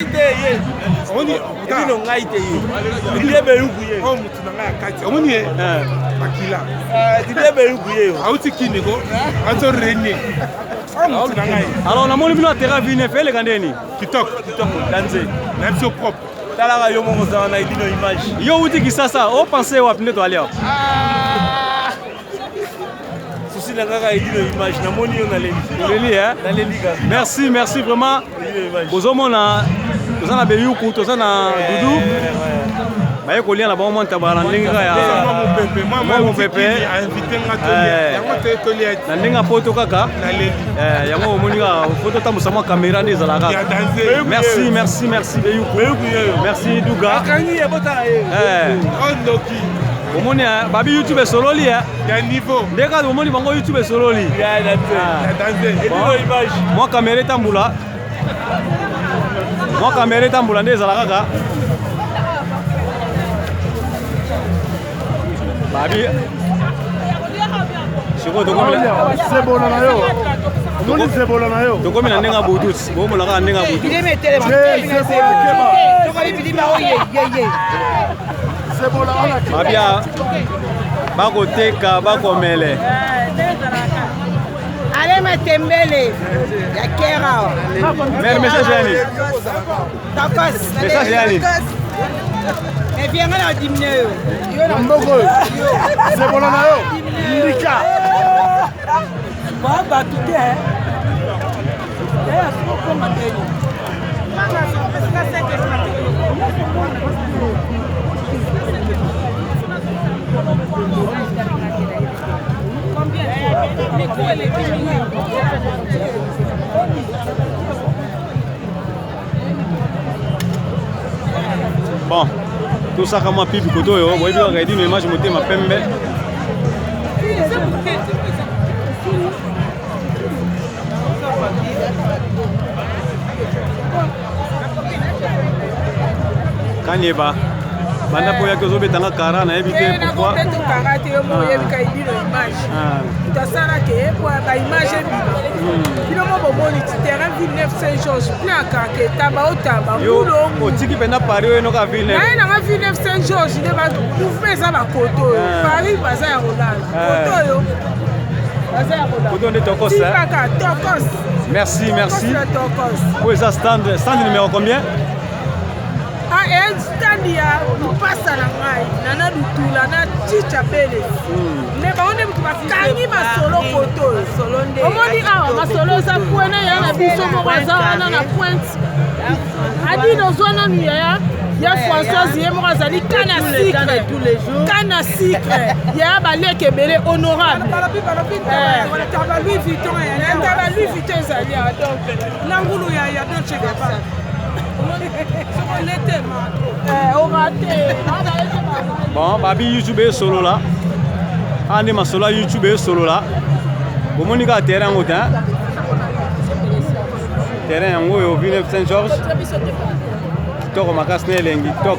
Alors, on a mon numéro de terrain vine fait les gandeni. Kitok, danser. Même sur propre. Tala yo mo za na idino image. Yo uti kisasa, o pensez wa pine to aller. Souci la ngaka idino image na moni yo na leli hein. Na leli ga. Merci, merci vraiment. Bozomo na tozana beyuku, tozana dudu. Baye ko lia na bon monta bala ndinga ya. Mon pepe invité ngatolia. Na ndinga poto kaka. Na leli. Yango moninga photo ta musama caméra ni zalaka. Merci, merci, merci beyuku. Merci Douga. Kangi e bota Ondoki. Omoni babi YouTube sololi ya niveau. Ndeka omoni bango YouTube sololi. Ya danser. Et image. Moi caméra tambula. Moi caméra tambula ndeza la kaka. Babi. Siko dokomila. Sebola na yo. Omoni sebola na yo. Dokomila ndenga bluetooth. Bomo la ka ndenga bluetooth. Bidime tele. Tokali bidime oye. Mabia bako teka bako mele. Ale matembele ya kera. Mer message yani. Takos. Message yani. Et viens là diminuer. Yo mboko. C'est bon na yo. Ndika. Ba ba tout est. Bon, tout ça comme un pipi koto yo, voyez bien regarder une image monter ma pembe. Kanyeba. Banda poya que zo betanga kara na éviter pourquoi. Tasara ke pour ba image bino mo bomoni terrain Villeneuve Saint-Georges na ka ke taba otaba yo otiki penda Paris no ka Villeneuve na na Villeneuve Saint-Georges de ba mouvement ça ba koto Paris baza ya Ronald koto yo baza ya Ronald koto de Tokos Tokos. Merci pour ça stand numéro combien? Ah, et stand ya passe à la maille nana dutula na chicha bele mais ba on est kangi ma solo photo solo ndé omoni awa ma solo sa poena ya na biso mo baza na pointe adi no zona ni ya Françoise ye mo azali kana secret tous les jours kana secret ya ba leke bele honorable taba Louis Vuitton ya taba Louis Vuitton ezali donc nangulu ya Dolce & Gabbana. Bon, babi YouTube solo là. Ane ma solo YouTube solo là. Bomoni ka terrain ngota. Terrain ngo yo Villeneuve Saint-Georges. Toko makasne lengi tok.